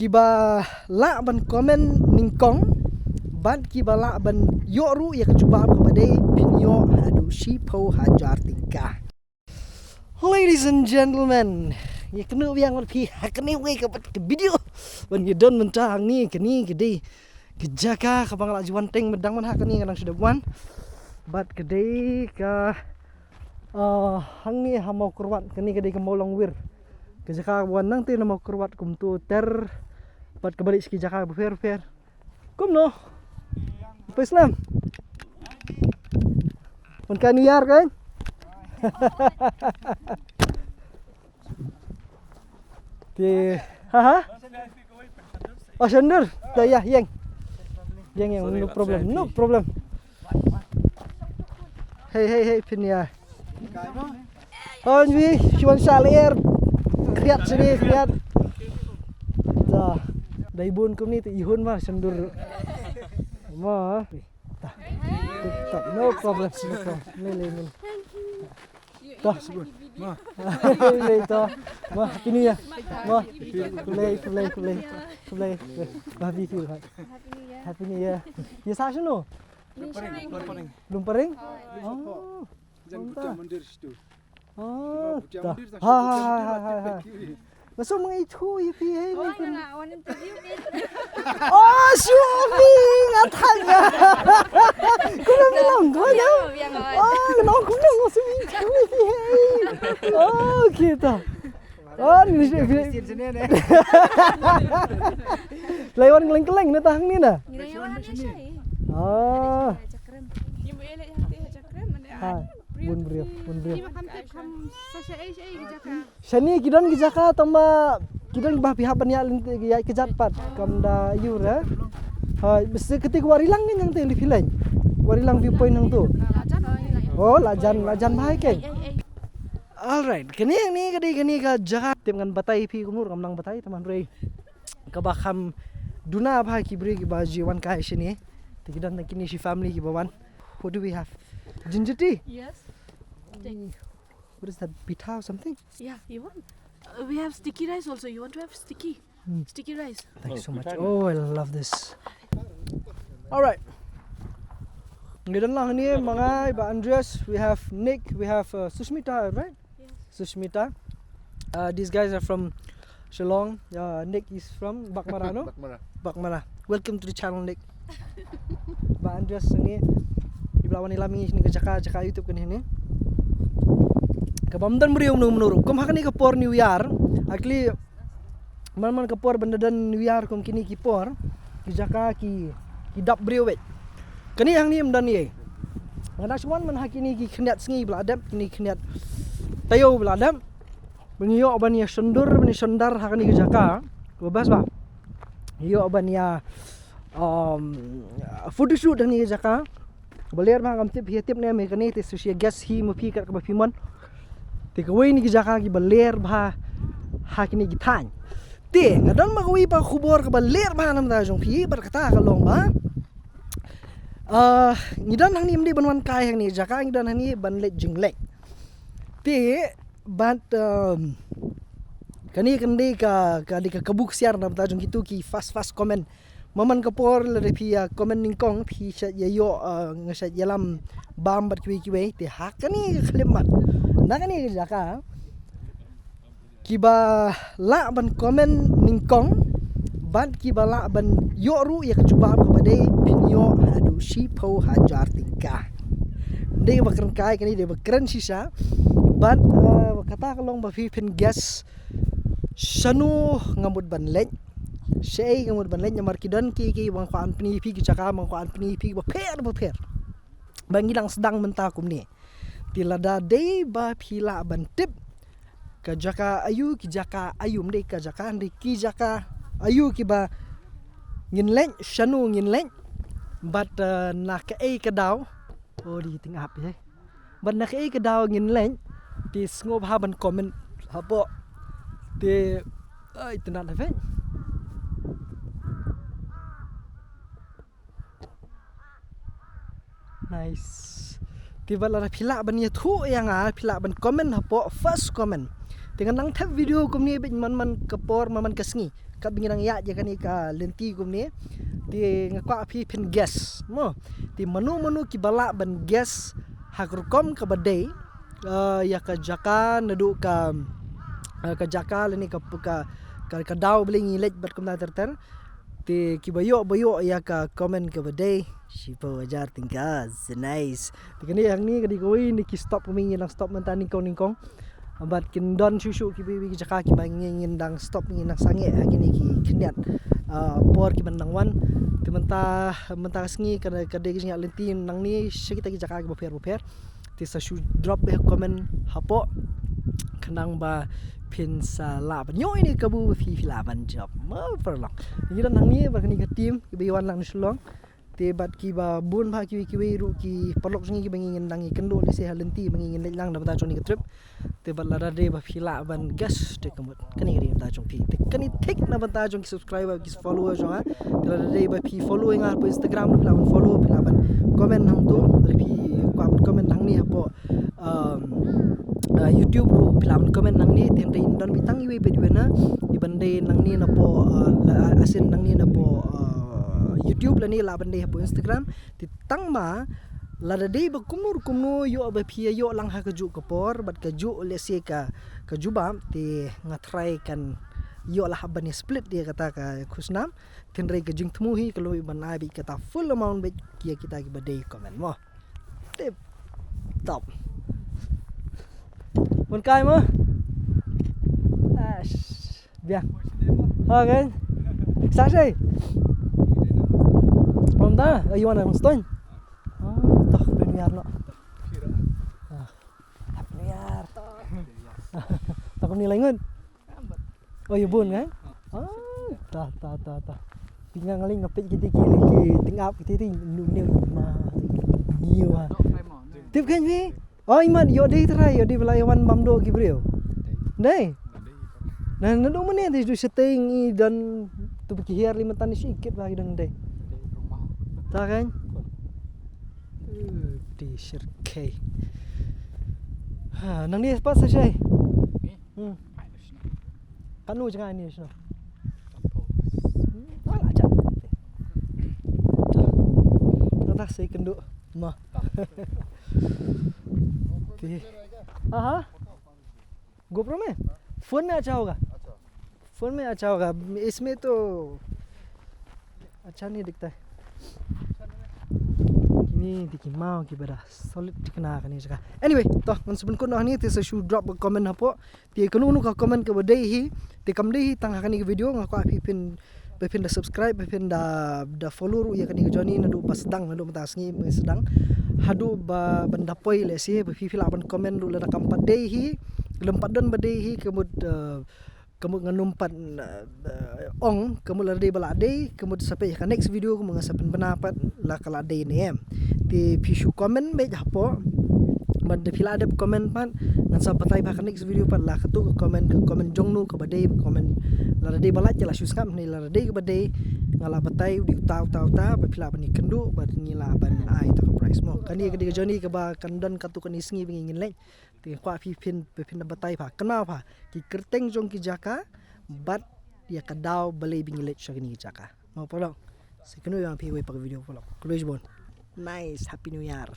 kiba la ban komen ningkong ban kiba la ban yoru ya kecuba kepada pinyo hadu shipo hajar tingkah. Ladies and gentlemen, ya kena yang pi kena we ke video when you don't mentang ni kini gede kejaka ka bangla juan teng medang man hak ni kadang sudah buan but gede ka hang ni ha mau kurwat kini gede ke molong wir kejaka buan nang te mau kurwat kum tu ter but kebalik ski jaka fer kum no apa Islam pun kan niar kan Di oh sender ya yang no problem hey pinya oh ni cuman salir kriat sini kriat dah daibun kum ni tu ihun mah sendur mah tak no problem ni dah sebut mah itu mah ini ya mah play mah video happy new year ya sa sino belum pering oh jangan mandir situ oh ha masuk mengitu ipi hey oh Suami ngatanya kau bilang kau ya oh no kau bilang masuk itu ipi hey oh gitu oh ni lewat keleng-keleng na tahang ni na oh bun brio Shani kidan ki jaka tamba kidan bah pihak banya ya kejat pat kamda yura hai bese ketik warilang ni yang te lifilain warilang viewpoint nang tu oh lajan bhai ke alright kini ni kadi ka jaka tim ngan batai pi kumur kamnang batai teman rei ka bakham duna bhai ki bri ki baji wan kai shini tikidan kini shi family ki bawan what do we have ginger tea yes. What is that? Pitha or something? Yeah, you want? We have sticky rice also. You want to have sticky rice? Thanks so much. Oh, I love this. Alright. Ngayon lang ni mga iba Andreas. We have Nick. We have Sushmita, right? Yes. Sushmita. These guys are from Shillong. Nick is from Bakmara, no? Bakmara. Welcome to the channel, Nick. Ba Andreas ni iblawan ilami ni Jaka YouTube kan ini. Kabamdan merium menurut kum hakani kapor New Year actually man kapor bandadan New Year kum kini kipor ki Jaka ki dap beriu wet kani hang ni amdan ye ngana chuan man hakini ki khniat sngi bladam kini khniat tayo bladam bengiyo bania sendur bani sendar hakani ki Jaka bebas ba yo bania photoshoot ni ki Jaka beler ma kam tip hiatip ne me kani te susia gas hi mo pi kat ka pimon Tikawai ni Jaka ki baler bah hakini ki than te ngadan magawi pa khubor ka baler bah nam da jong pi berkata ka long ba ngidan hang ni mdi banwan kai hang ni Jaka ngidan hang ni ban let jinglek te bat kani kandi ka di ka kabuk siar nam da jong gitu ki fast comment maman kapor le pi comment ningkong pi sha yo ngasat yalam bam bat kiwe te hakani khlemat nakani Jaka kiba la ban komen ningkong ban kiba la ban yoru ya kecuba kepada pinyo hadu shipo hajar tingkah de bakran kai kani de bakran sisa ban kata kalong ba pin gas sanu ngamud ban lek sei ngamud ban lek nyamar kidan ki bang kwan pni pi Jaka bang kwan pni pi ba pher bangilang sedang mentakum ni tilada de ba phila bantip ka Jaka ayu ki Jaka ayum de ka Jaka de ki Jaka ayu ki ba ngin leng shanu ngin leng but na ka e ka daw oh di ting ap ye but na ka e ka daw ngin leng ti sngob ha ban comment hapo te ai tenan ha ven nice tiba la phila ban ye thu yang phila ban comment hapo first comment Dengan nang tap video kum ni bet man kepor man kesngi. Kat bingin nang ya je kan ka lenti kum ni. Ti ngakwa pi pin gas. Mo. Ti manu ki balak ban gas hakrukom ka badai. Ya ka jaka nadu ka jaka leni ka daw beli ngilet bat kum terter. Ti ki bayok ya ka komen ke badai. Shipo ajar tingkah nice. Ti kini yang ni kadi koi ni ki stop kumingin lang stop mentani ningkong. Bat kin don susu ki bibi ki jaka ki bangin dang stop ngin nang sange kini ki keniat por ki bandang wan ti mentah sngi kada ki nyak lenti nang ni sekita ki jaka ki boper ti sa shu drop be comment hapo kenang ba pin sa la ban yo ini kabu fi la ban job ma perlang ni dan nang ni ba kini ka team ki bi wan lang sulong te bat ki ba bun ba ki ru ki perlok sngi ki bangin dang i kendo le se halenti bangin lang da bata joni ka trip te bat la de ba phila ban gas te kamut kani ri ta jong pi te kani tik na bata jong ki subscriber ki follower jong ha te la de ba pi following ha po Instagram phila ban follow phila ban comment hang tu dari pi comment hang ni po YouTube ru phila ban comment hang ni te don bitang i we pe na i bande nang ni na po asin nang ni na po YouTube la ni la bande po Instagram ti tang ma la dei ba kumno yo ba pia yo lang ha kaju kapor bat kaju le se ka juba ti ngatrai kan yo lah ban split dia kata ka khusnam tinrai ka jing tmuhi kalau ban abi kata full amount bet kia kita ki badai comment mo tip top mon kai mo ash biar ha kan sa sei om da you want to stone tak dunia no biar tak ni lain oh you bun kan ta tinggal ngaling ngapit kita kili tingap kita ting dunia ma nhiều à tiếp khen vi oi man yo dei trai yo dei bela yawan bamdo gibreo dei nah nado mana dei du setting i dan tu pikir lima tani sikit lagi dengan dei ta kan di shirkai ha nang ni pas sai kanu jangan ni sno ala jan ta sai kendo ma GoPro में फोन में अच्छा होगा फोन में अच्छा होगा इसमें तो अच्छा नहीं दिखता है ini dikin mau ki bada solid dikena kan ni jaka anyway toh ngan sebun kono ni te su drop comment hapo ti kono nu ka comment ke badai hi te kam dei tang kan ni video ngako api pin da subscribe pin da follow ru ya kan ni joni nadu pas sedang nadu mata sngi sedang hadu ba benda poi le si ba fi ban comment ru la kam padai hi lempat don badai hi kemud nganumpat ong kemud la dei bala dei kemud sampai ka next video ko mga sapen pendapat la kala dei ni ti pishu comment be hapo man de pila ada comment pan ngan sa batai ba ka next video pan la katu comment jongnu ka badai comment la dei bala jala shus ngam ni la dei ka badai ngala batai di tau ta ba pila ban kendu ba ngila ban ai to ka price mo kani ka di joni ka ba kandan katu kan isngi bingin lek ti kwa pin batai pa kena pa ki kerteng jong ki jaka bat ya kadau balai bingilet shagini jaka mau polong sekeno yang pi we pak video polong kulej bon nice happy new year